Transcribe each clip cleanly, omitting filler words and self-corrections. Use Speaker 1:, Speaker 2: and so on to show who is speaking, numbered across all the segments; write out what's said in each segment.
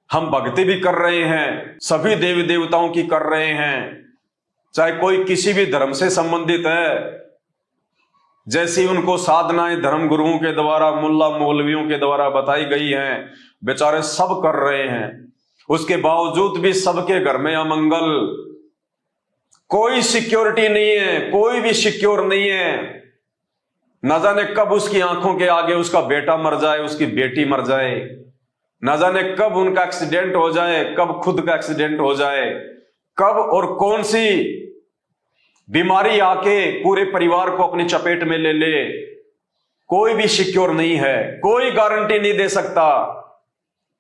Speaker 1: हम भक्ति भी कर रहे हैं, सभी देवी देवताओं की कर रहे हैं, चाहे कोई किसी भी धर्म से संबंधित है। जैसी उनको साधनाएं धर्म गुरुओं के द्वारा, मुल्ला मौलवियों के द्वारा बताई गई हैं, बेचारे सब कर रहे हैं। उसके बावजूद भी सबके घर में अमंगल, कोई सिक्योरिटी नहीं है, कोई भी सिक्योर नहीं है। न जाने कब उसकी आंखों के आगे उसका बेटा मर जाए, उसकी बेटी मर जाए, न जाने कब उनका एक्सीडेंट हो जाए, कब खुद का एक्सीडेंट हो जाए, कब और कौन सी बीमारी आके पूरे परिवार को अपनी चपेट में ले ले। कोई भी सिक्योर नहीं है, कोई गारंटी नहीं दे सकता।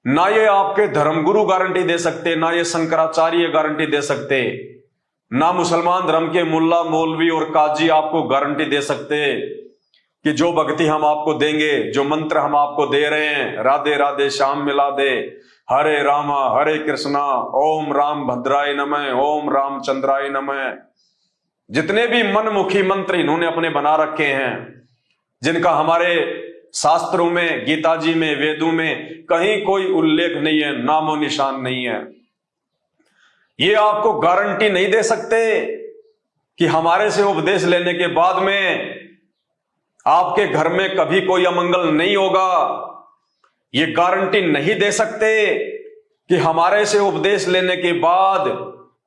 Speaker 1: ना ये आपके धर्मगुरु गारंटी दे सकते, ना ये शंकराचार्य गारंटी दे सकते, ना मुसलमान धर्म के मुल्ला मौलवी और काजी आपको गारंटी दे सकते कि जो भक्ति हम आपको देंगे, जो मंत्र हम आपको दे रहे हैं, राधे राधे श्याम मिला दे, हरे रामा हरे कृष्णा, ओम राम भद्राय नमः, ओम राम चंद्राय नमः, जितने भी मनमुखी मंत्र इन्होंने अपने बना रखे हैं, जिनका हमारे शास्त्रों में, गीता जी में, वेदों में कहीं कोई उल्लेख नहीं है, नामो निशान नहीं है, ये आपको गारंटी नहीं दे सकते कि हमारे से उपदेश लेने के बाद में आपके घर में कभी कोई अमंगल नहीं होगा। ये गारंटी नहीं दे सकते कि हमारे से उपदेश लेने के बाद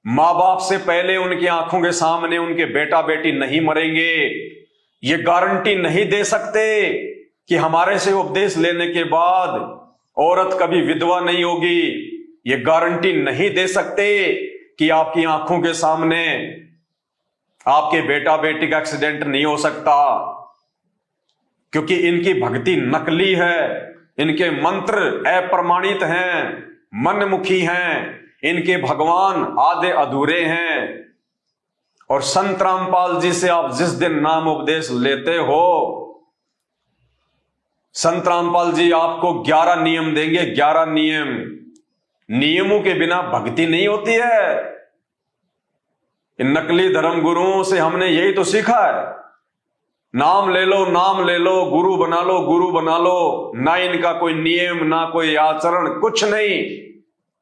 Speaker 1: मां बाप से पहले उनकी आंखों के सामने उनके बेटा बेटी नहीं मरेंगे। ये गारंटी नहीं दे सकते कि हमारे से उपदेश लेने के बाद औरत कभी विधवा नहीं होगी। ये गारंटी नहीं दे सकते कि आपकी आंखों के सामने आपके बेटा बेटी का एक्सीडेंट नहीं हो सकता, क्योंकि इनकी भक्ति नकली है, इनके मंत्र अप्रमाणित हैं, मनमुखी हैं, इनके भगवान आधे अधूरे हैं। और संत रामपाल जी से आप जिस दिन नाम उपदेश लेते हो, संत रामपाल जी आपको 11 नियम देंगे, 11 नियम। नियमों के बिना भक्ति नहीं होती है। इन नकली धर्म गुरुओं से हमने यही तो सीखा है, नाम ले लो, नाम ले लो, गुरु बना लो, गुरु बना लो। ना इनका कोई नियम, ना कोई आचरण, कुछ नहीं।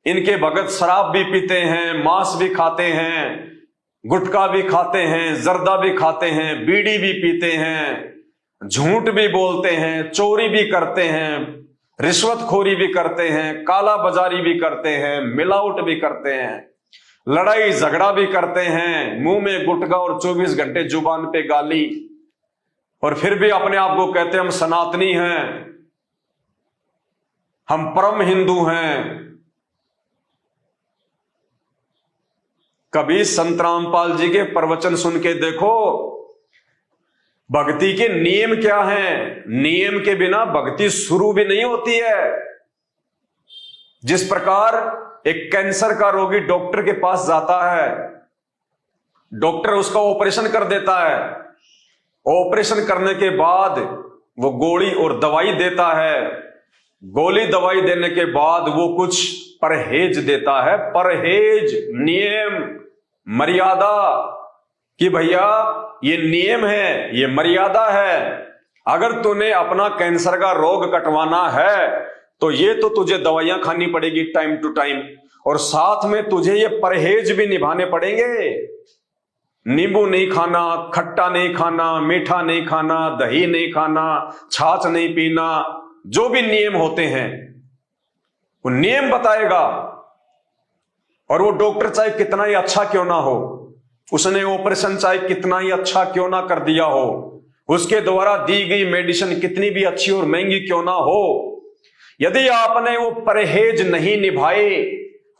Speaker 1: इनके भगत शराब भी पीते हैं, मांस भी खाते हैं, गुटखा भी खाते हैं, जर्दा भी खाते हैं, बीड़ी भी पीते हैं, झूठ भी बोलते हैं, चोरी भी करते हैं, रिश्वतखोरी भी करते हैं, काला बाजारी भी करते हैं, मिलावट भी करते हैं, लड़ाई झगड़ा भी करते हैं, मुंह में गुटखा और 24 घंटे जुबान पे गाली, और फिर भी अपने आप को कहते हैं हम सनातनी हैं, हम परम हिंदू हैं। कभी संत रामपाल जी के प्रवचन सुन के देखो, भक्ति के नियम क्या हैं। नियम के बिना भक्ति शुरू भी नहीं होती है। जिस प्रकार एक कैंसर का रोगी डॉक्टर के पास जाता है, डॉक्टर उसका ऑपरेशन कर देता है, ऑपरेशन करने के बाद वो गोली और दवाई देता है, गोली दवाई देने के बाद वो कुछ परहेज देता है, परहेज, नियम, मर्यादा, कि भैया ये नियम है, ये मर्यादा है। अगर तूने अपना कैंसर का रोग कटवाना है तो ये तो तुझे दवाइयां खानी पड़ेगी टाइम टू टाइम, और साथ में तुझे ये परहेज भी निभाने पड़ेंगे। नींबू नहीं खाना, खट्टा नहीं खाना, मीठा नहीं खाना, दही नहीं खाना, छाछ नहीं पीना, जो भी नियम होते हैं वो नियम बताएगा। और वो डॉक्टर चाहे कितना ही अच्छा क्यों ना हो, उसने ऑपरेशन चाहे कितना ही अच्छा क्यों ना कर दिया हो, उसके द्वारा दी गई मेडिसिन कितनी भी अच्छी और महंगी क्यों ना हो, यदि आपने वो परहेज नहीं निभाए,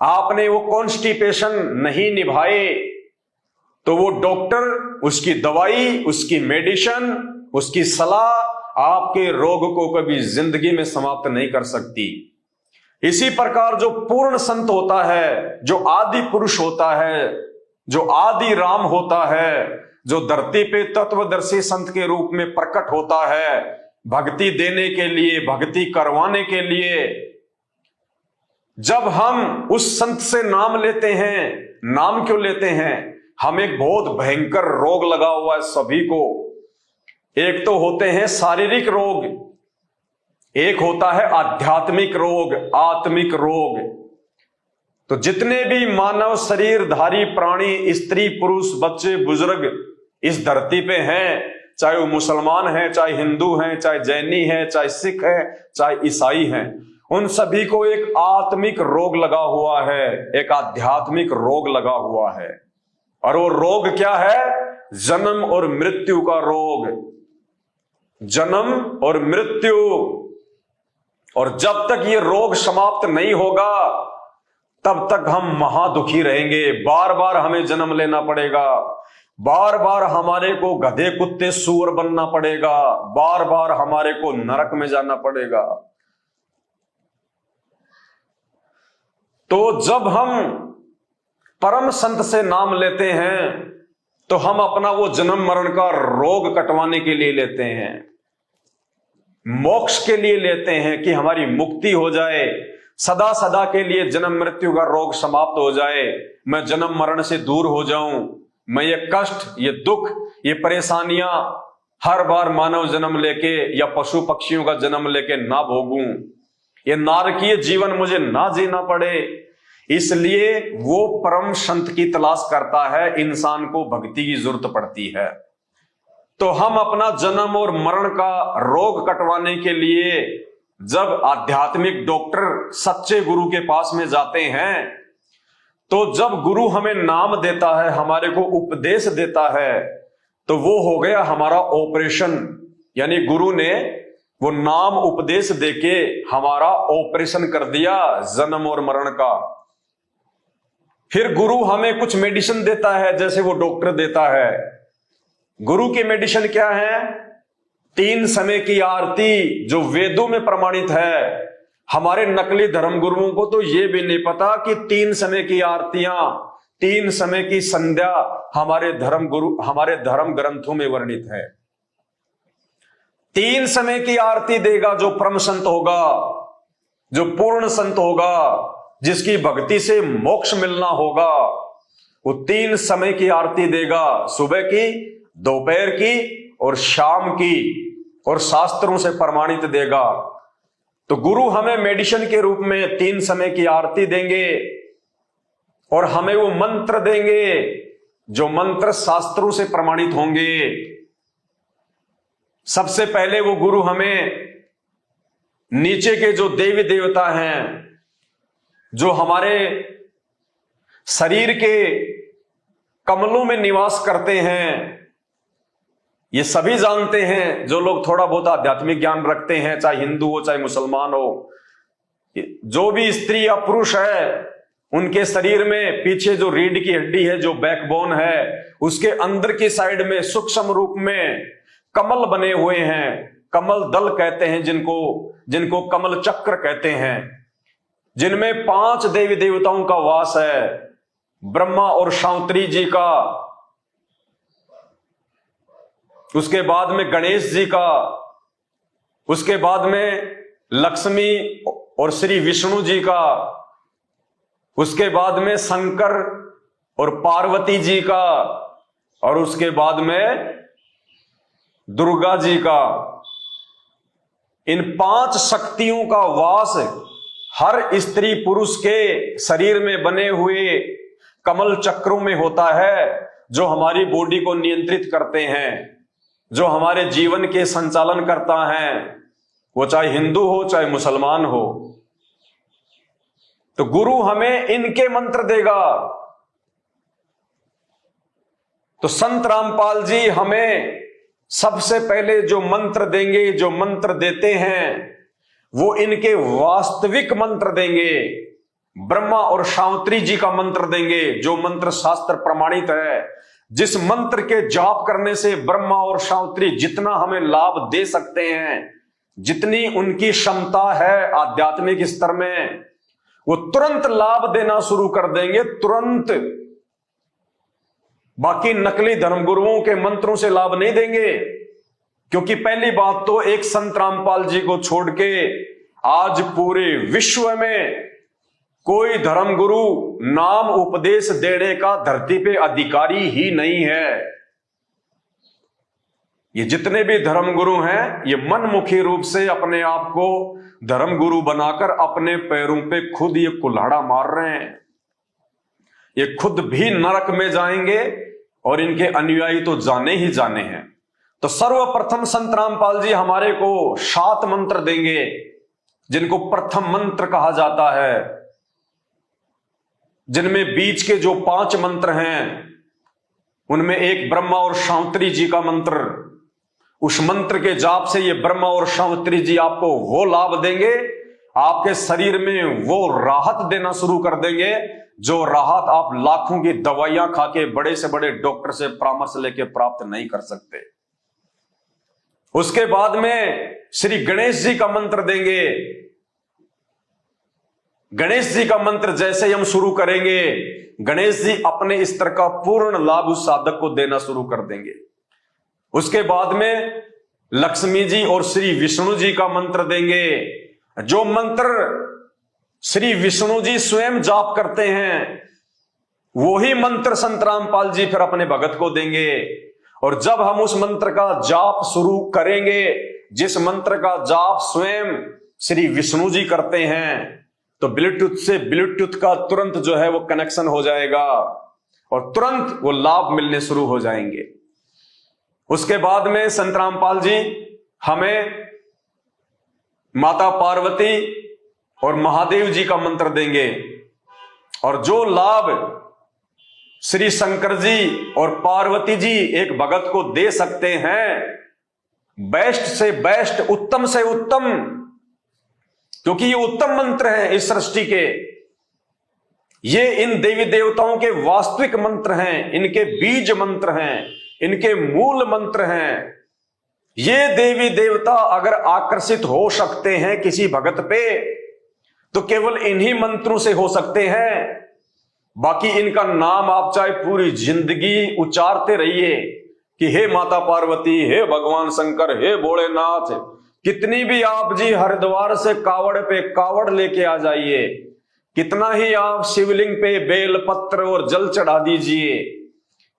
Speaker 1: आपने वो कॉन्स्टिपेशन नहीं निभाए, तो वो डॉक्टर उसकी दवाई, उसकी मेडिसिन, उसकी सलाह आपके रोग को कभी जिंदगी में समाप्त नहीं कर सकती। इसी प्रकार जो पूर्ण संत होता है, जो आदि पुरुष होता है, जो आदि राम होता है, जो धरती पे तत्वदर्शी संत के रूप में प्रकट होता है, भक्ति देने के लिए, भक्ति करवाने के लिए, जब हम उस संत से नाम लेते हैं, नाम क्यों लेते हैं? हम एक बहुत भयंकर रोग लगा हुआ है सभी को। एक तो होते हैं शारीरिक रोग, एक होता है आध्यात्मिक रोग, आत्मिक रोग। तो जितने भी मानव शरीरधारी प्राणी, स्त्री पुरुष, बच्चे बुजुर्ग इस धरती पे हैं, चाहे वो मुसलमान हैं, चाहे हिंदू हैं, चाहे जैनी हैं, चाहे सिख हैं, चाहे ईसाई हैं, उन सभी को एक आत्मिक रोग लगा हुआ है, एक आध्यात्मिक रोग लगा हुआ है। और वो रोग क्या है? जन्म और मृत्यु का रोग। जन्म और मृत्यु। और जब तक ये रोग समाप्त नहीं होगा तब तक हम महादुखी रहेंगे। बार बार हमें जन्म लेना पड़ेगा, बार बार हमारे को गधे कुत्ते सूअर बनना पड़ेगा, बार बार हमारे को नरक में जाना पड़ेगा। तो जब हम परम संत से नाम लेते हैं तो हम अपना वो जन्म मरण का रोग कटवाने के लिए लेते हैं, मोक्ष के लिए लेते हैं कि हमारी मुक्ति हो जाए, सदा सदा के लिए जन्म मृत्यु का रोग समाप्त हो जाए, मैं जन्म मरण से दूर हो जाऊं, मैं ये कष्ट, ये दुख, ये परेशानियां हर बार मानव जन्म लेके या पशु पक्षियों का जन्म लेके ना भोगूं, ये नारकीय जीवन मुझे ना जीना पड़े। इसलिए वो परम संत की तलाश करता है, इंसान को भक्ति की जरूरत पड़ती है। तो हम अपना जन्म और मरण का रोग कटवाने के लिए जब आध्यात्मिक डॉक्टर सच्चे गुरु के पास में जाते हैं, तो जब गुरु हमें नाम देता है, हमारे को उपदेश देता है, तो वो हो गया हमारा ऑपरेशन। यानी गुरु ने वो नाम उपदेश देके हमारा ऑपरेशन कर दिया जन्म और मरण का। फिर गुरु हमें कुछ मेडिसिन देता है, जैसे वो डॉक्टर देता है। गुरु की मेडिसिन क्या है? 3 समय की आरती, जो वेदों में प्रमाणित है। हमारे नकली धर्म गुरुओं को तो ये भी नहीं पता कि 3 समय की आरतियां, 3 समय की संध्या हमारे धर्म ग्रंथों में वर्णित है। 3 समय की आरती देगा जो परम संत होगा, जो पूर्ण संत होगा, जिसकी भक्ति से मोक्ष मिलना होगा, वो 3 समय की आरती देगा, सुबह की, दोपहर की और शाम की, और शास्त्रों से प्रमाणित देगा। तो गुरु हमें मेडिसिन के रूप में 3 समय की आरती देंगे और हमें वो मंत्र देंगे जो मंत्र शास्त्रों से प्रमाणित होंगे। सबसे पहले वो गुरु हमें नीचे के जो देवी देवता हैं, जो हमारे शरीर के कमलों में निवास करते हैं, ये सभी जानते हैं। जो लोग थोड़ा बहुत आध्यात्मिक ज्ञान रखते हैं, चाहे हिंदू हो चाहे मुसलमान हो, जो भी स्त्री या पुरुष है, उनके शरीर में पीछे जो रीढ़ की हड्डी है, जो बैकबोन है, उसके अंदर की साइड में सूक्ष्म रूप में कमल बने हुए हैं। कमल दल कहते हैं जिनको कमल चक्र कहते हैं, जिनमें 5 देवी देवताओं का वास है। ब्रह्मा और शांत्री जी का, उसके बाद में गणेश जी का, उसके बाद में लक्ष्मी और श्री विष्णु जी का, उसके बाद में शंकर और पार्वती जी का, और उसके बाद में दुर्गा जी का। इन 5 शक्तियों का वास हर स्त्री पुरुष के शरीर में बने हुए कमल चक्रों में होता है, जो हमारी बॉडी को नियंत्रित करते हैं, जो हमारे जीवन के संचालन करता है, वो चाहे हिंदू हो चाहे मुसलमान हो। तो गुरु हमें इनके मंत्र देगा। तो संत रामपाल जी हमें सबसे पहले जो मंत्र देंगे, जो मंत्र देते हैं, वो इनके वास्तविक मंत्र देंगे। ब्रह्मा और शांत्री जी का मंत्र देंगे, जो मंत्र शास्त्र प्रमाणित है, जिस मंत्र के जाप करने से ब्रह्मा और शांत्री जितना हमें लाभ दे सकते हैं, जितनी उनकी क्षमता है आध्यात्मिक स्तर में, वो तुरंत लाभ देना शुरू कर देंगे, तुरंत। बाकी नकली धर्मगुरुओं के मंत्रों से लाभ नहीं देंगे, क्योंकि पहली बात तो एक संत रामपाल जी को छोड़ के आज पूरे विश्व में कोई धर्मगुरु नाम उपदेश देने का धरती पे अधिकारी ही नहीं है। ये जितने भी धर्मगुरु हैं, ये मनमुखी रूप से अपने आप को धर्मगुरु बनाकर अपने पैरों पे खुद ये कुल्हाड़ा मार रहे हैं। ये खुद भी नरक में जाएंगे और इनके अनुयायी तो जाने ही जाने हैं। तो सर्वप्रथम संत रामपाल जी हमारे को 7 मंत्र देंगे, जिनको प्रथम मंत्र कहा जाता है, जिनमें बीच के जो 5 मंत्र हैं उनमें एक ब्रह्मा और शांतरी जी का मंत्र, उस मंत्र के जाप से ये ब्रह्मा और शांतरी जी आपको वो लाभ देंगे, आपके शरीर में वो राहत देना शुरू कर देंगे, जो राहत आप लाखों की दवाइयां खा के बड़े से बड़े डॉक्टर से परामर्श लेके प्राप्त नहीं कर सकते। उसके बाद में श्री गणेश जी का मंत्र देंगे। गणेश जी का मंत्र जैसे ही हम शुरू करेंगे, गणेश जी अपने स्तर का पूर्ण लाभ उस साधक को देना शुरू कर देंगे। उसके बाद में लक्ष्मी जी और श्री विष्णु जी का मंत्र देंगे। जो मंत्र श्री विष्णु जी स्वयं जाप करते हैं, वही मंत्र संत रामपाल जी फिर अपने भगत को देंगे। और जब हम उस मंत्र का जाप शुरू करेंगे, जिस मंत्र का जाप स्वयं श्री विष्णु जी करते हैं, तो ब्लूटूथ से ब्लूटूथ का तुरंत जो है वो कनेक्शन हो जाएगा और तुरंत वो लाभ मिलने शुरू हो जाएंगे। उसके बाद में संत रामपाल जी हमें माता पार्वती और महादेव जी का मंत्र देंगे। और जो लाभ श्री शंकर जी और पार्वती जी एक भगत को दे सकते हैं, बेस्ट से बेस्ट, उत्तम से उत्तम, क्योंकि ये उत्तम मंत्र हैं इस सृष्टि के, ये इन देवी देवताओं के वास्तविक मंत्र हैं, इनके बीज मंत्र हैं, इनके मूल मंत्र हैं। ये देवी देवता अगर आकर्षित हो सकते हैं किसी भगत पे, तो केवल इन्हीं मंत्रों से हो सकते हैं। बाकी इनका नाम आप चाहे पूरी जिंदगी उच्चारते रहिए कि हे माता पार्वती, हे भगवान शंकर, हे भोलेनाथ, कितनी भी आप जी हरिद्वार से कावड़ पे कावड़ लेके आ जाइए, कितना ही आप शिवलिंग पे बेल पत्र और जल चढ़ा दीजिए,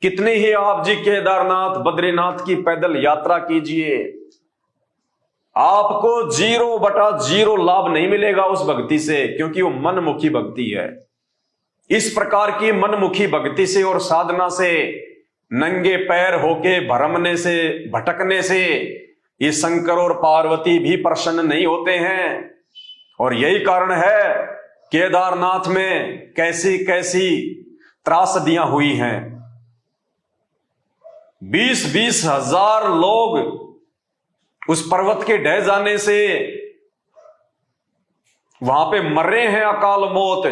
Speaker 1: कितने ही आप जी केदारनाथ बद्रीनाथ की पैदल यात्रा कीजिए, आपको 0/0 लाभ नहीं मिलेगा उस भक्ति से, क्योंकि वो मनमुखी भक्ति है। इस प्रकार की मनमुखी भक्ति से और साधना से, नंगे पैर होके भरमने से, भटकने से ये शंकर और पार्वती भी प्रसन्न नहीं होते हैं। और यही कारण है केदारनाथ में कैसी कैसी त्रासदियां हुई हैं। 20-20 हजार लोग उस पर्वत के ढह जाने से वहां पे मरे हैं अकाल मौत।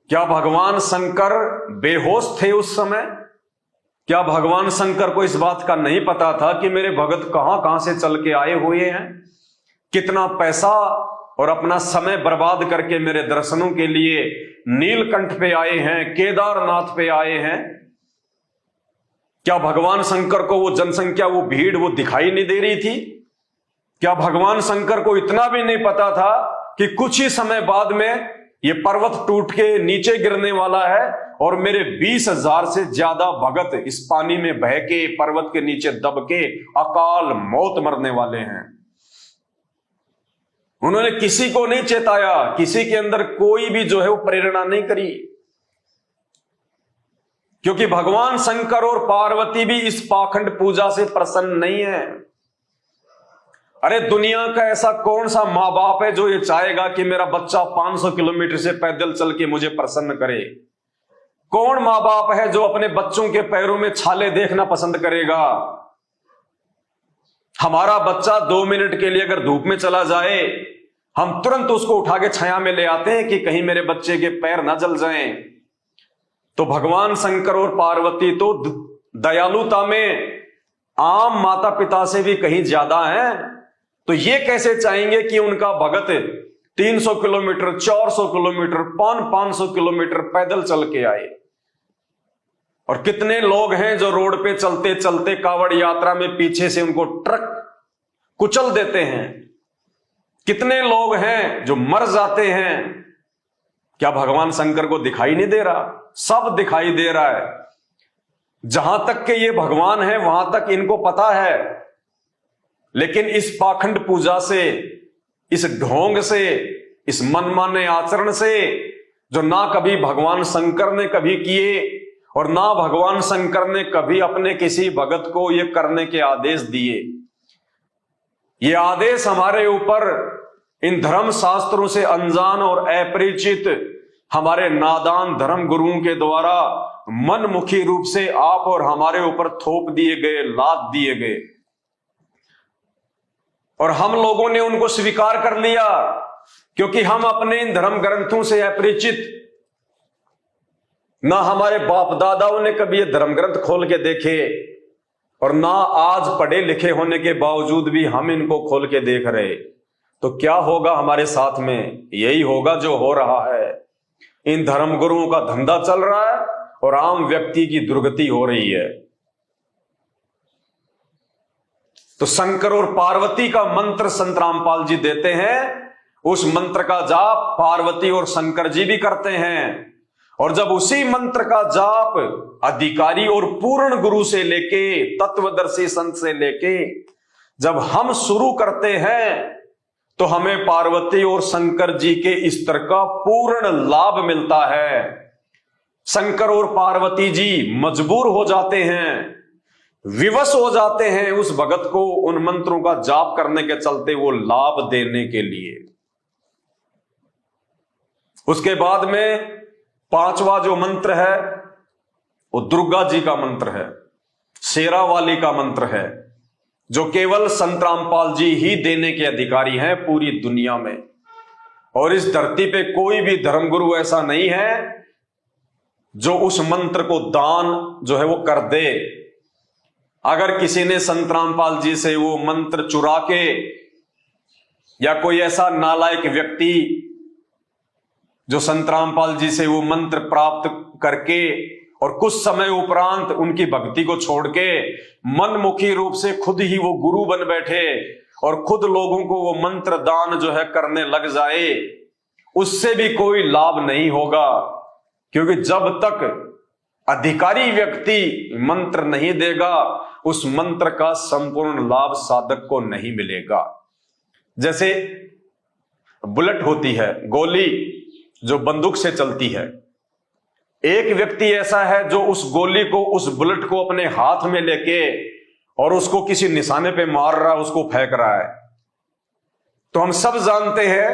Speaker 1: क्या भगवान शंकर बेहोश थे उस समय? क्या भगवान शंकर को इस बात का नहीं पता था कि मेरे भगत कहां कहां से चल के आए हुए हैं, कितना पैसा और अपना समय बर्बाद करके मेरे दर्शनों के लिए नीलकंठ पे आए हैं, केदारनाथ पे आए हैं? क्या भगवान शंकर को वो जनसंख्या, वो भीड़, वो दिखाई नहीं दे रही थी? क्या भगवान शंकर को इतना भी नहीं पता था कि कुछ ही समय बाद में ये पर्वत टूट के नीचे गिरने वाला है और मेरे 20,000 से ज्यादा भगत इस पानी में बह के, पर्वत के नीचे दब के अकाल मौत मरने वाले हैं? उन्होंने किसी को नहीं चेताया, किसी के अंदर कोई भी जो है वो प्रेरणा नहीं करी, क्योंकि भगवान शंकर और पार्वती भी इस पाखंड पूजा से प्रसन्न नहीं है। अरे दुनिया का ऐसा कौन सा मां बाप है जो ये चाहेगा कि मेरा बच्चा 500 किलोमीटर से पैदल चल के मुझे प्रसन्न करे? कौन मां बाप है जो अपने बच्चों के पैरों में छाले देखना पसंद करेगा? हमारा बच्चा 2 मिनट के लिए अगर धूप में चला जाए, हम तुरंत उसको उठा के छाया में ले आते हैं कि कहीं मेरे बच्चे के पैर ना जल जाएं। तो भगवान शंकर और पार्वती तो दयालुता में आम माता पिता से भी कहीं ज्यादा हैं। तो ये कैसे चाहेंगे कि उनका भगत 300 किलोमीटर, 400 किलोमीटर, 500 किलोमीटर पैदल चल के आए? और कितने लोग हैं जो रोड पे चलते चलते कावड़ यात्रा में पीछे से उनको ट्रक कुचल देते हैं? कितने लोग हैं जो मर जाते हैं? क्या भगवान शंकर को दिखाई नहीं दे रहा? सब दिखाई दे रहा है। जहां तक के ये भगवान है वहां तक इनको पता है, लेकिन इस पाखंड पूजा से, इस ढोंग से, इस मनमाने आचरण से जो ना कभी भगवान शंकर ने कभी किए और ना भगवान शंकर ने कभी अपने किसी भगत को ये करने के आदेश दिए। ये आदेश हमारे ऊपर इन धर्म शास्त्रों से अनजान और अपरिचित हमारे नादान धर्म गुरुओं के द्वारा मनमुखी रूप से आप और हमारे ऊपर थोप दिए गए, लाद दिए गए, और हम लोगों ने उनको स्वीकार कर लिया क्योंकि हम अपने इन धर्म ग्रंथों से अपरिचित, ना हमारे बाप दादाओं ने कभी ये धर्म ग्रंथ खोल के देखे और ना आज पढ़े लिखे होने के बावजूद भी हम इनको खोल के देख रहे। तो क्या होगा हमारे साथ में? यही होगा जो हो रहा है। इन धर्म गुरुओं का धंधा चल रहा है और आम व्यक्ति की दुर्गति हो रही है। तो शंकर और पार्वती का मंत्र संत रामपाल जी देते हैं, उस मंत्र का जाप पार्वती और शंकर जी भी करते हैं। और जब उसी मंत्र का जाप अधिकारी और पूर्ण गुरु से लेके, तत्वदर्शी संत से लेके जब हम शुरू करते हैं तो हमें पार्वती और शंकर जी के स्तर का पूर्ण लाभ मिलता है। शंकर और पार्वती जी मजबूर हो जाते हैं, विवश हो जाते हैं उस भगत को उन मंत्रों का जाप करने के चलते वो लाभ देने के लिए। उसके बाद में पांचवा जो मंत्र है वो दुर्गा जी का मंत्र है, शेरावाली का मंत्र है, जो केवल संत रामपाल जी ही देने के अधिकारी हैं पूरी दुनिया में। और इस धरती पे कोई भी धर्मगुरु ऐसा नहीं है जो उस मंत्र को दान जो है वो कर दे। अगर किसी ने संत रामपाल जी से वो मंत्र चुरा के, या कोई ऐसा नालायक व्यक्ति जो संत रामपाल जी से वो मंत्र प्राप्त करके और कुछ समय उपरांत उनकी भक्ति को छोड़ के मनमुखी रूप से खुद ही वो गुरु बन बैठे और खुद लोगों को वो मंत्र दान जो है करने लग जाए, उससे भी कोई लाभ नहीं होगा। क्योंकि जब तक अधिकारी व्यक्ति मंत्र नहीं देगा उस मंत्र का संपूर्ण लाभ साधक को नहीं मिलेगा। जैसे बुलेट होती है, गोली जो बंदूक से चलती है, एक व्यक्ति ऐसा है जो उस गोली को, उस बुलेट को अपने हाथ में लेके और उसको किसी निशाने पे मार रहा है, उसको फेंक रहा है। तो हम सब जानते हैं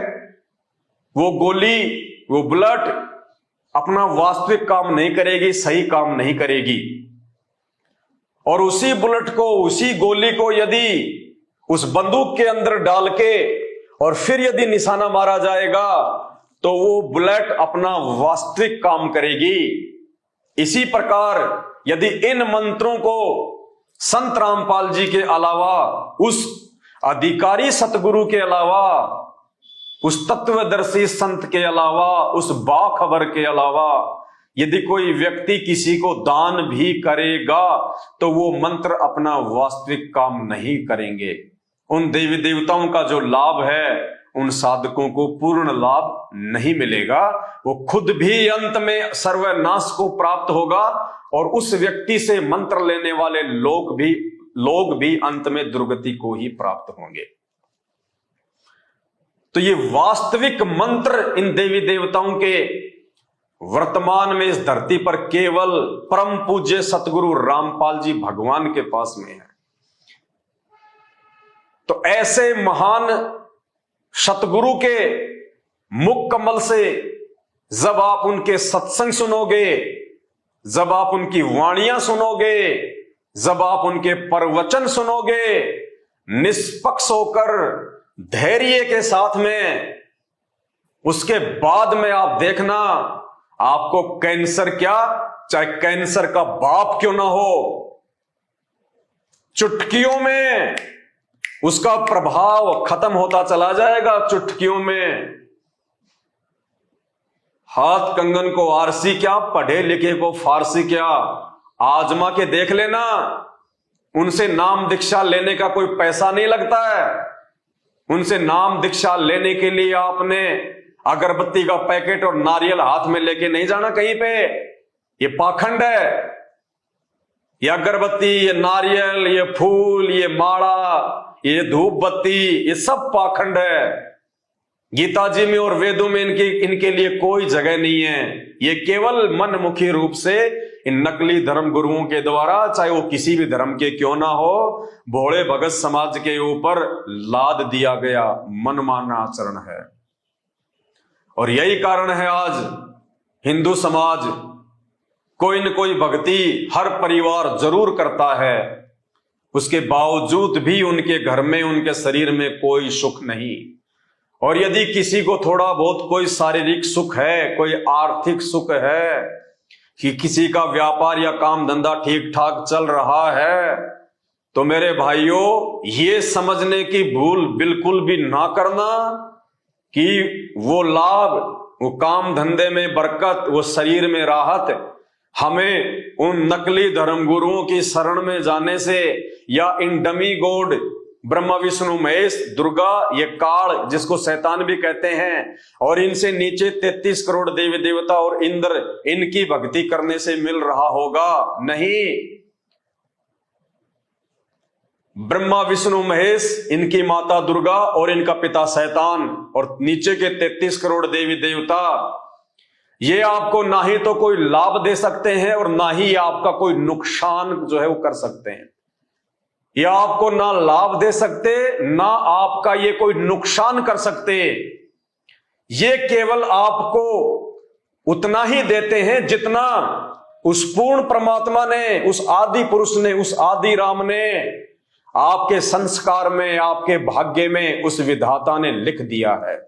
Speaker 1: वो गोली, वो बुलेट अपना वास्तविक काम नहीं करेगी, सही काम नहीं करेगी। और उसी बुलेट को, उसी गोली को यदि उस बंदूक के अंदर डाल के और फिर यदि निशाना मारा जाएगा तो वो बुलेट अपना वास्तविक काम करेगी। इसी प्रकार यदि इन मंत्रों को संत रामपाल जी के अलावा, उस अधिकारी सतगुरु के अलावा, उस तत्वदर्शी संत के अलावा, उस बाखबर के अलावा यदि कोई व्यक्ति किसी को दान भी करेगा तो वो मंत्र अपना वास्तविक काम नहीं करेंगे। उन देवी देवताओं का जो लाभ है उन साधकों को पूर्ण लाभ नहीं मिलेगा। वो खुद भी अंत में सर्वनाश को प्राप्त होगा और उस व्यक्ति से मंत्र लेने वाले लोग भी अंत में दुर्गति को ही प्राप्त होंगे। तो ये वास्तविक मंत्र इन देवी देवताओं के वर्तमान में इस धरती पर केवल परम पूज्य सतगुरु रामपाल जी भगवान के पास में है। तो ऐसे महान सतगुरु के मुख कमल से जब आप उनके सत्संग सुनोगे, जब आप उनकी वाणियां सुनोगे, जब आप उनके प्रवचन सुनोगे, निष्पक्ष होकर धैर्य के साथ में, उसके बाद में आप देखना आपको कैंसर क्या, चाहे कैंसर का बाप क्यों ना हो, चुटकियों में उसका प्रभाव खत्म होता चला जाएगा। चुटकियों में हाथ कंगन को आरसी क्या, पढ़े लिखे को फारसी क्या, आजमा के देख लेना। उनसे नाम दीक्षा लेने का कोई पैसा नहीं लगता है। उनसे नाम दीक्षा लेने के लिए आपने अगरबत्ती का पैकेट और नारियल हाथ में लेके नहीं जाना कहीं पे। ये पाखंड है। ये अगरबत्ती, ये नारियल, ये फूल, ये माड़ा, ये धूप बत्ती, ये सब पाखंड है। गीता जी में और वेदों में इनके लिए कोई जगह नहीं है। ये केवल मनमुखी रूप से इन नकली धर्म गुरुओं के द्वारा, चाहे वो किसी भी धर्म के क्यों ना हो, भोले भगत समाज के ऊपर लाद दिया गया मनमाना आचरण है। और यही कारण है आज हिंदू समाज कोई न कोई भक्ति हर परिवार जरूर करता है, उसके बावजूद भी उनके घर में, उनके शरीर में कोई सुख नहीं। और यदि किसी को थोड़ा बहुत कोई शारीरिक सुख है, कोई आर्थिक सुख है, कि किसी का व्यापार या काम धंधा ठीक ठाक चल रहा है, तो मेरे भाइयों ये समझने की भूल बिल्कुल भी ना करना कि वो लाभ, वो काम धंधे में बरकत, वो शरीर में राहत हमें उन नकली धर्म गुरुओं की शरण में जाने से या इन डमी गॉड ब्रह्मा विष्णु महेश दुर्गा, ये काल जिसको शैतान भी कहते हैं, और इनसे नीचे 33 करोड़ देवी देवता और इंद्र, इनकी भक्ति करने से मिल रहा होगा? नहीं। ब्रह्मा विष्णु महेश, इनकी माता दुर्गा और इनका पिता शैतान, और नीचे के 33 करोड़ देवी देवता, ये आपको ना ही तो कोई लाभ दे सकते हैं और ना ही आपका कोई नुकसान जो है वो कर सकते हैं। ये आपको ना लाभ दे सकते, ना आपका ये कोई नुकसान कर सकते। ये केवल आपको उतना ही देते हैं जितना उस पूर्ण परमात्मा ने, उस आदि पुरुष ने, उस आदि राम ने आपके संस्कार में, आपके भाग्य में, उस विधाता ने लिख दिया है।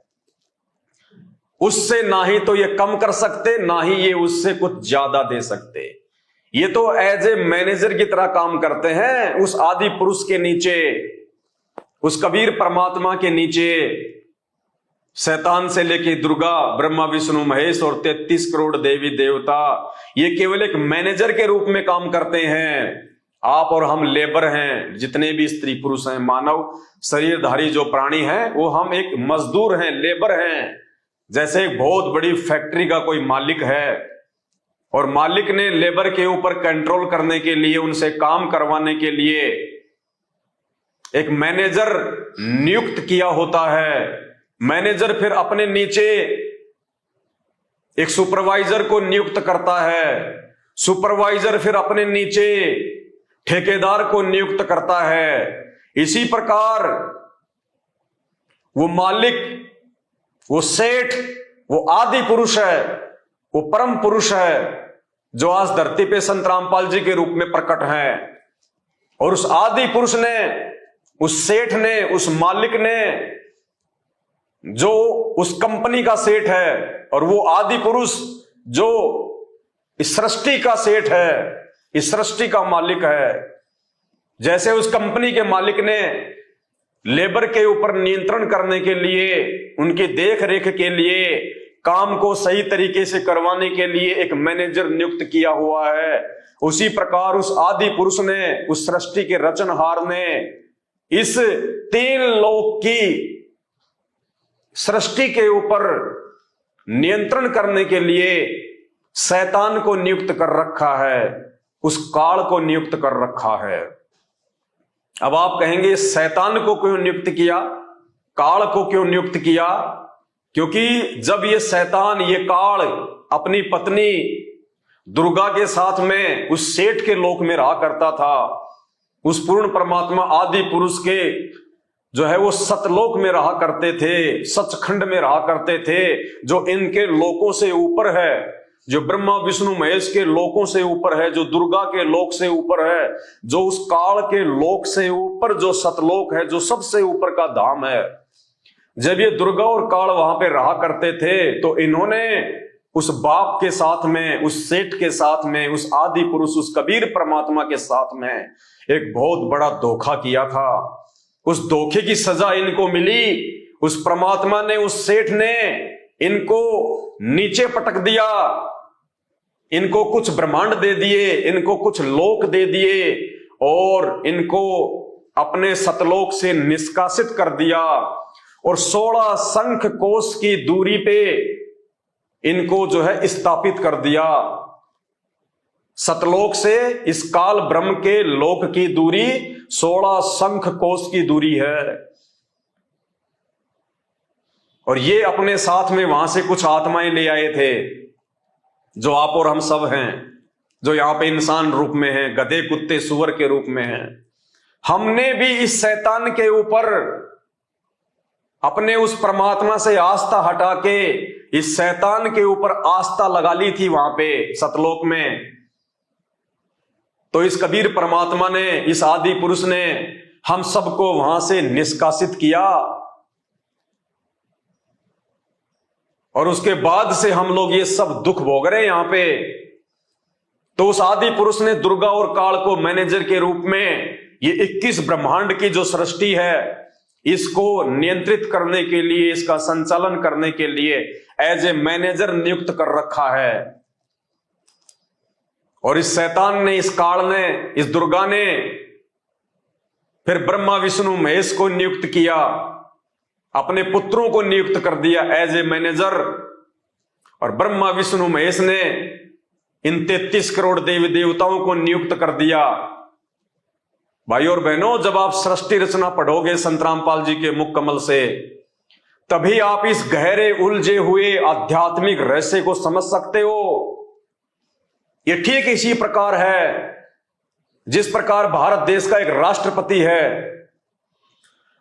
Speaker 1: उससे ना ही तो ये कम कर सकते, ना ही ये उससे कुछ ज्यादा दे सकते। ये तो एज ए मैनेजर की तरह काम करते हैं उस आदि पुरुष के नीचे, उस कबीर परमात्मा के नीचे। शैतान से लेके दुर्गा, ब्रह्मा विष्णु महेश और 33 करोड़ देवी देवता, ये केवल एक मैनेजर के रूप में काम करते हैं। आप और हम लेबर हैं, जितने भी स्त्री पुरुष हैं, मानव शरीरधारी जो प्राणी हैं, वो हम एक मजदूर हैं, लेबर हैं। जैसे एक बहुत बड़ी फैक्ट्री का कोई मालिक है और मालिक ने लेबर के ऊपर कंट्रोल करने के लिए, उनसे काम करवाने के लिए एक मैनेजर नियुक्त किया होता है। मैनेजर फिर अपने नीचे एक सुपरवाइजर को नियुक्त करता है, सुपरवाइजर फिर अपने नीचे ठेकेदार को नियुक्त करता है। इसी प्रकार वो मालिक, वो सेठ, वो आदि पुरुष है, वो परम पुरुष है जो आज धरती पे संत रामपाल जी के रूप में प्रकट है। और उस आदि पुरुष ने, उस सेठ ने, उस मालिक ने, जो उस कंपनी का सेठ है, और वो आदि पुरुष जो इस सृष्टि का सेठ है, इस सृष्टि का मालिक है। जैसे उस कंपनी के मालिक ने लेबर के ऊपर नियंत्रण करने के लिए, उनकी देख रेख के लिए, काम को सही तरीके से करवाने के लिए एक मैनेजर नियुक्त किया हुआ है, उसी प्रकार उस आदि पुरुष ने, उस सृष्टि के रचनहार ने इस 3 लोक की सृष्टि के ऊपर नियंत्रण करने के लिए शैतान को नियुक्त कर रखा है, उस काल को नियुक्त कर रखा है। अब आप कहेंगे शैतान को क्यों नियुक्त किया, काल को क्यों नियुक्त किया? क्योंकि जब ये शैतान, ये काल अपनी पत्नी दुर्गा के साथ में उस सेठ के लोक में रहा करता था, उस पूर्ण परमात्मा आदि पुरुष के जो है वो सतलोक में रहा करते थे, सचखंड में रहा करते थे, जो इनके लोकों से ऊपर है, जो ब्रह्मा विष्णु महेश के लोकों से ऊपर है, जो दुर्गा के लोक से ऊपर है, जो उस काल के लोक से ऊपर जो सतलोक है, जो सबसे ऊपर का धाम है। जब ये दुर्गा और काल वहां पे रहा करते थे तो इन्होंने उस बाप के साथ में, उस सेठ के साथ में, उस आदि पुरुष, उस कबीर परमात्मा के साथ में एक बहुत बड़ा धोखा किया था। उस धोखे की सजा इनको मिली। उस परमात्मा ने, उस सेठ ने इनको नीचे पटक दिया, इनको कुछ ब्रह्मांड दे दिए, इनको कुछ लोक दे दिए और इनको अपने सतलोक से निष्कासित कर दिया और 16 शंख कोश की दूरी पे इनको जो है स्थापित कर दिया। सतलोक से इस काल ब्रह्म के लोक की दूरी 16 शंख कोश की दूरी है। और ये अपने साथ में वहां से कुछ आत्माएं ले आए थे, जो आप और हम सब हैं, जो यहां पे इंसान रूप में हैं, गधे कुत्ते सुअर के रूप में हैं। हमने भी इस शैतान के ऊपर अपने उस परमात्मा से आस्था हटा के इस शैतान के ऊपर आस्था लगा ली थी वहां पे सतलोक में। तो इस कबीर परमात्मा ने, इस आदि पुरुष ने हम सबको वहां से निष्कासित किया, और उसके बाद से हम लोग ये सब दुख भोग रहे हैं यहां पे। तो उस आदि पुरुष ने दुर्गा और काल को मैनेजर के रूप में ये 21 ब्रह्मांड की जो सृष्टि है, इसको नियंत्रित करने के लिए, इसका संचालन करने के लिए एज ए मैनेजर नियुक्त कर रखा है। और इस शैतान ने, इस काल ने, इस दुर्गा ने फिर ब्रह्मा विष्णु महेश को नियुक्त किया, अपने पुत्रों को नियुक्त कर दिया एज ए मैनेजर। और ब्रह्मा विष्णु महेश ने इन 33 करोड़ देवी देवताओं को नियुक्त कर दिया। भाई और बहनों, जब आप सृष्टि रचना पढ़ोगे संत रामपाल जी के मुख कमल से, तभी आप इस गहरे उलझे हुए आध्यात्मिक रहस्य को समझ सकते हो। ये ठीक इसी प्रकार है जिस प्रकार भारत देश का एक राष्ट्रपति है,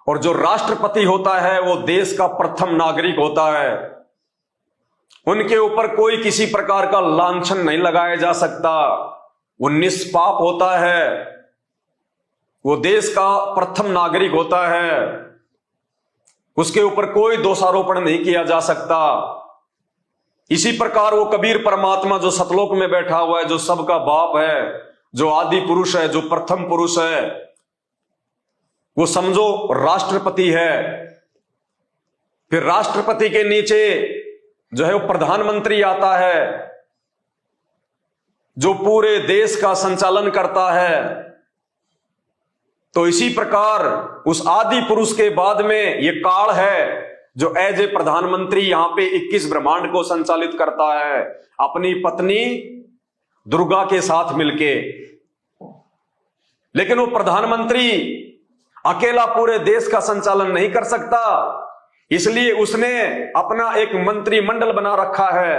Speaker 1: और जो राष्ट्रपति होता है वो देश का प्रथम नागरिक होता है। उनके ऊपर कोई किसी प्रकार का लांछन नहीं लगाया जा सकता, वो निष्पाप होता है, वो देश का प्रथम नागरिक होता है, उसके ऊपर कोई दोषारोपण नहीं किया जा सकता। इसी प्रकार वो कबीर परमात्मा जो सतलोक में बैठा हुआ है, जो सबका बाप है, जो आदि पुरुष है, जो प्रथम पुरुष है, वो समझो राष्ट्रपति है। फिर राष्ट्रपति के नीचे जो है वो प्रधानमंत्री आता है, जो पूरे देश का संचालन करता है। तो इसी प्रकार उस आदि पुरुष के बाद में ये काल है, जो एज ए प्रधानमंत्री यहां पे 21 ब्रह्मांड को संचालित करता है, अपनी पत्नी दुर्गा के साथ मिलके। लेकिन वो प्रधानमंत्री अकेला पूरे देश का संचालन नहीं कर सकता, इसलिए उसने अपना एक मंत्रिमंडल बना रखा है,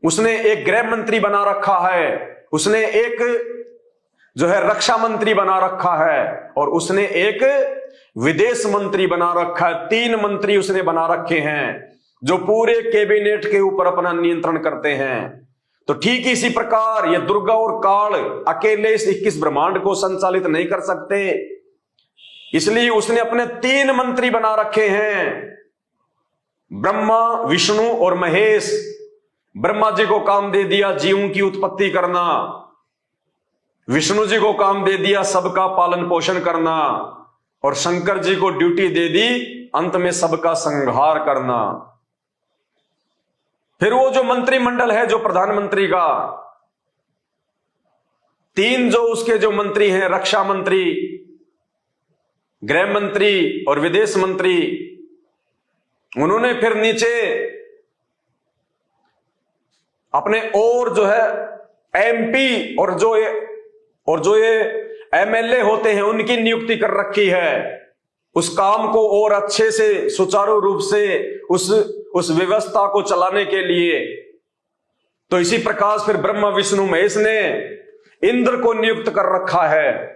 Speaker 1: उसने एक गृह मंत्री बना रखा है, उसने एक जो है रक्षा मंत्री बना रखा है, और उसने एक विदेश मंत्री बना रखा है। 3 मंत्री उसने बना रखे हैं जो पूरे कैबिनेट के ऊपर अपना नियंत्रण करते हैं। तो ठीक इसी प्रकार ये दुर्गा और काल अकेले इस 21 ब्रह्मांड को संचालित नहीं कर सकते, इसलिए उसने अपने 3 मंत्री बना रखे हैं, ब्रह्मा विष्णु और महेश। ब्रह्मा जी को काम दे दिया जीवों की उत्पत्ति करना, विष्णु जी को काम दे दिया सबका पालन पोषण करना, और शंकर जी को ड्यूटी दे दी अंत में सबका संहार करना। फिर वो जो मंत्रिमंडल है जो प्रधानमंत्री का, 3 जो उसके जो मंत्री हैं, रक्षा मंत्री, गृह मंत्री और विदेश मंत्री, उन्होंने फिर नीचे अपने और जो है एमपी और जो ये एमएलए होते हैं उनकी नियुक्ति कर रखी है, उस काम को और अच्छे से सुचारू रूप से उस व्यवस्था को चलाने के लिए। तो इसी प्रकार फिर ब्रह्मा विष्णु महेश ने इंद्र को नियुक्त कर रखा है,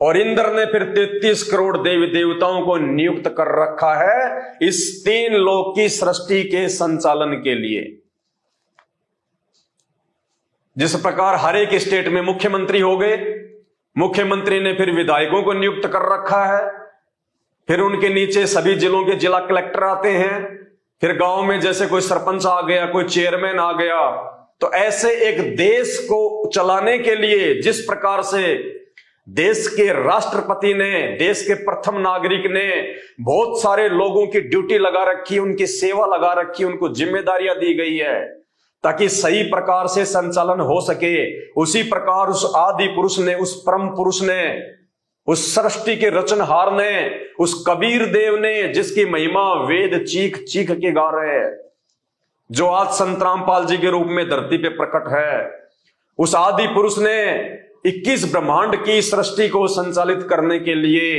Speaker 1: और इंद्र ने फिर 33 करोड़ देवी देवताओं को नियुक्त कर रखा है इस 3 लोक की सृष्टि के संचालन के लिए। जिस प्रकार हर एक स्टेट में मुख्यमंत्री हो गए, मुख्यमंत्री ने फिर विधायकों को नियुक्त कर रखा है, फिर उनके नीचे सभी जिलों के जिला कलेक्टर आते हैं, फिर गांव में जैसे कोई सरपंच आ गया, कोई चेयरमैन आ गया। तो ऐसे एक देश को चलाने के लिए जिस प्रकार से देश के राष्ट्रपति ने, देश के प्रथम नागरिक ने बहुत सारे लोगों की ड्यूटी लगा रखी, उनकी सेवा लगा रखी, उनको जिम्मेदारियां दी गई है ताकि सही प्रकार से संचालन हो सके, उसी प्रकार उस आदि पुरुष ने, उस परम पुरुष ने, उस सृष्टि के रचनहार ने, उस कबीर देव ने, जिसकी महिमा वेद चीख चीख के गा रहे हैं, जो आज संत रामपाल जी के रूप में धरती पे प्रकट है, उस आदि पुरुष ने 21 ब्रह्मांड की सृष्टि को संचालित करने के लिए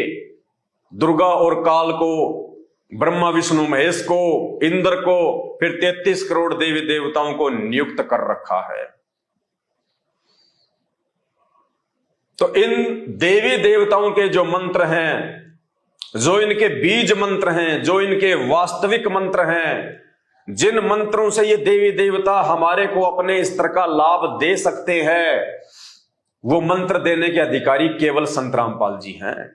Speaker 1: दुर्गा और काल को ब्रह्मा विष्णु महेश को, इंद्र को, फिर 33 करोड़ देवी देवताओं को नियुक्त कर रखा है। तो इन देवी देवताओं के जो मंत्र हैं, जो इनके बीज मंत्र हैं, जो इनके वास्तविक मंत्र हैं, जिन मंत्रों से ये देवी देवता हमारे को अपने स्तर का लाभ दे सकते हैं, वो मंत्र देने के अधिकारी केवल संत रामपाल जी हैं।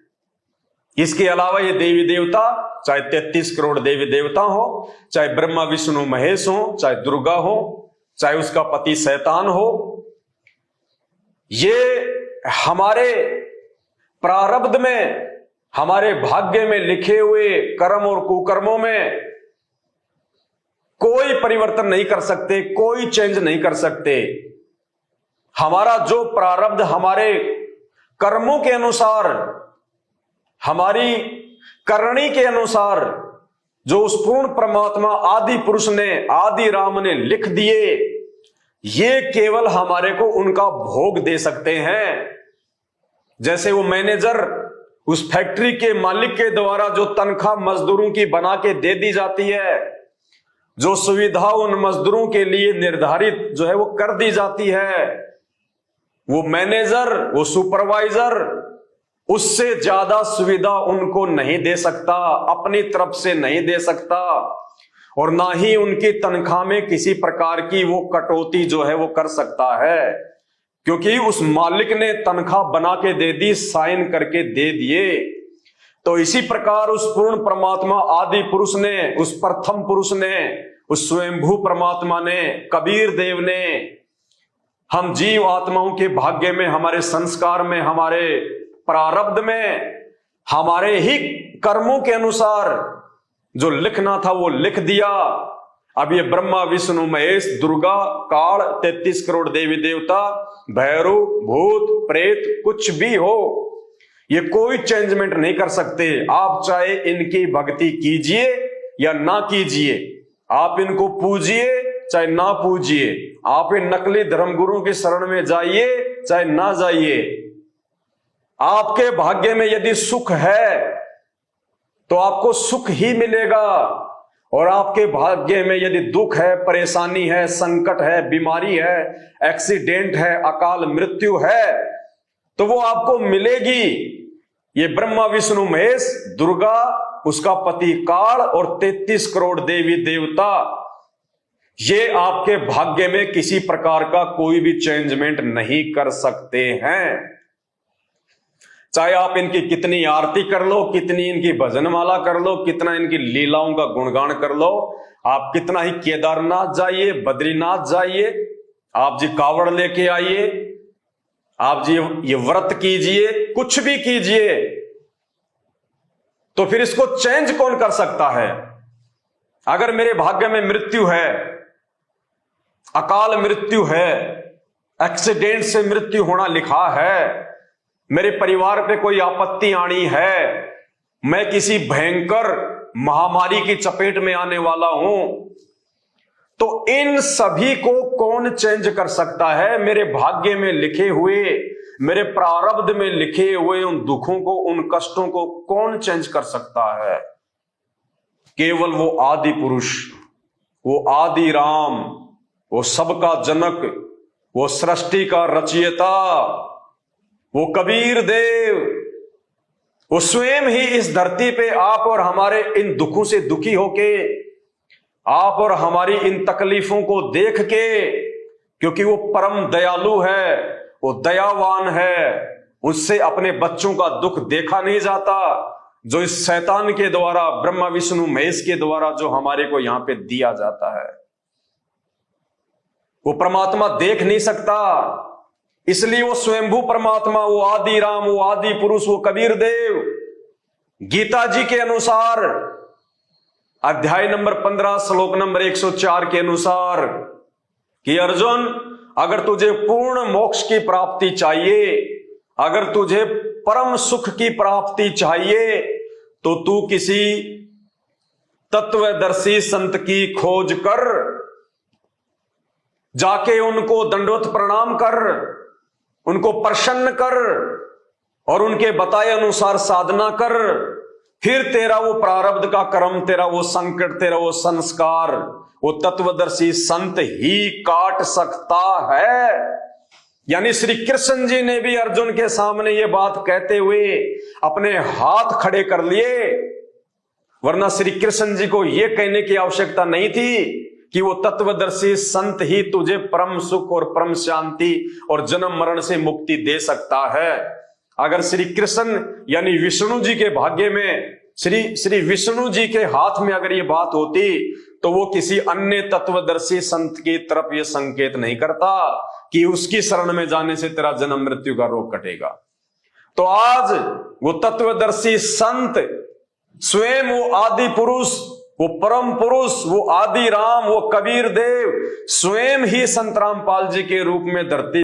Speaker 1: इसके अलावा ये देवी देवता, चाहे 33 करोड़ देवी देवता हो, चाहे ब्रह्मा विष्णु महेश हो, चाहे दुर्गा हो, चाहे उसका पति शैतान हो, ये हमारे प्रारब्ध में, हमारे भाग्य में लिखे हुए कर्म और कुकर्मों में कोई परिवर्तन नहीं कर सकते, कोई चेंज नहीं कर सकते। हमारा जो प्रारब्ध हमारे कर्मों के अनुसार, हमारी करनी के अनुसार जो उस पूर्ण परमात्मा आदि पुरुष ने, आदि राम ने लिख दिए, ये केवल हमारे को उनका भोग दे सकते हैं। जैसे वो मैनेजर उस फैक्ट्री के मालिक के द्वारा जो तनख्वाह मजदूरों की बना के दे दी जाती है, जो सुविधा उन मजदूरों के लिए निर्धारित जो है वो कर दी जाती है, वो मैनेजर, वो सुपरवाइजर उससे ज्यादा सुविधा उनको नहीं दे सकता, अपनी तरफ से नहीं दे सकता, और ना ही उनकी तनख्वाह में किसी प्रकार की वो कटौती जो है वो कर सकता है, क्योंकि उस मालिक ने तनख्वाह बना के दे दी, साइन करके दे दिए। तो इसी प्रकार उस पूर्ण परमात्मा आदि पुरुष ने, उस प्रथम पुरुष ने, उस स्वयंभू परमात्मा ने, कबीर देव ने हम जीव आत्माओं के भाग्य में, हमारे संस्कार में, हमारे प्रारब्ध में, हमारे ही कर्मों के अनुसार जो लिखना था वो लिख दिया। अब ये ब्रह्मा विष्णु महेश दुर्गा काल 33 करोड़ देवी देवता, भैरव भूत प्रेत कुछ भी हो, ये कोई चेंजमेंट नहीं कर सकते। आप चाहे इनकी भक्ति कीजिए या ना कीजिए, आप इनको पूजिए चाहे ना पूजिए, आप इन नकली धर्मगुरुओं की शरण में जाइए चाहे ना जाइए, आपके भाग्य में यदि सुख है तो आपको सुख ही मिलेगा, और आपके भाग्य में यदि दुख है, परेशानी है, संकट है, बीमारी है, एक्सीडेंट है, अकाल मृत्यु है, तो वो आपको मिलेगी। ये ब्रह्मा विष्णु महेश दुर्गा, उसका पति काल और 33 करोड़ देवी देवता, ये आपके भाग्य में किसी प्रकार का कोई भी चेंजमेंट नहीं कर सकते हैं। चाहे आप इनकी कितनी आरती कर लो, कितनी इनकी भजनमाला कर लो, कितना इनकी लीलाओं का गुणगान कर लो, आप कितना ही केदारनाथ जाइए, बद्रीनाथ जाइए, आप जी कावड़ लेके आइए, आप जी ये व्रत कीजिए, कुछ भी कीजिए, तो फिर इसको चेंज कौन कर सकता है? अगर मेरे भाग्य में मृत्यु है, अकाल मृत्यु है, एक्सीडेंट से मृत्यु होना लिखा है, मेरे परिवार पे कोई आपत्ति आनी है, मैं किसी भयंकर महामारी की चपेट में आने वाला हूं, तो इन सभी को कौन चेंज कर सकता है? मेरे भाग्य में लिखे हुए, मेरे प्रारब्ध में लिखे हुए उन दुखों को, उन कष्टों को कौन चेंज कर सकता है? केवल वो आदि पुरुष, वो आदि राम, वो सबका जनक, वो सृष्टि का रचयिता, वो कबीर देव, वो स्वयं ही इस धरती पे आप और हमारे इन दुखों से दुखी होके, आप और हमारी इन तकलीफों को देख के, क्योंकि वो परम दयालु है, वो दयावान है, उससे अपने बच्चों का दुख देखा नहीं जाता, जो इस शैतान के द्वारा, ब्रह्मा विष्णु महेश के द्वारा जो हमारे को यहां पे दिया जाता है, वो परमात्मा देख नहीं सकता। इसलिए वो स्वयंभू परमात्मा, वो आदि राम, वो आदि पुरुष, वो कबीर देव, गीता जी के अनुसार अध्याय नंबर 15 श्लोक नंबर 104 के अनुसार कि अर्जुन, अगर तुझे पूर्ण मोक्ष की प्राप्ति चाहिए, अगर तुझे परम सुख की प्राप्ति चाहिए, तो तू किसी तत्वदर्शी संत की खोज कर, जाके उनको दंडवत प्रणाम कर, उनको प्रसन्न कर और उनके बताए अनुसार साधना कर, फिर तेरा वो प्रारब्ध का कर्म, तेरा वो संकट, तेरा वो संस्कार वो तत्वदर्शी संत ही काट सकता है। यानी श्री कृष्ण जी ने भी अर्जुन के सामने ये बात कहते हुए अपने हाथ खड़े कर लिए, वरना श्री कृष्ण जी को यह कहने की आवश्यकता नहीं थी कि वो तत्वदर्शी संत ही तुझे परम सुख और परम शांति और जन्म मरण से मुक्ति दे सकता है। अगर श्री कृष्ण यानी विष्णु जी के भाग्य में, श्री विष्णु जी के हाथ में अगर ये बात होती तो वो किसी अन्य तत्वदर्शी संत की तरफ ये संकेत नहीं करता कि उसकी शरण में जाने से तेरा जन्म मृत्यु का रोग कटेगा। तो आज वो तत्वदर्शी संत स्वयं, वो आदि पुरुष, वो परम पुरुष, वो आदि राम, वो कबीर देव स्वयं ही संत रामपाल जी के रूप में धरती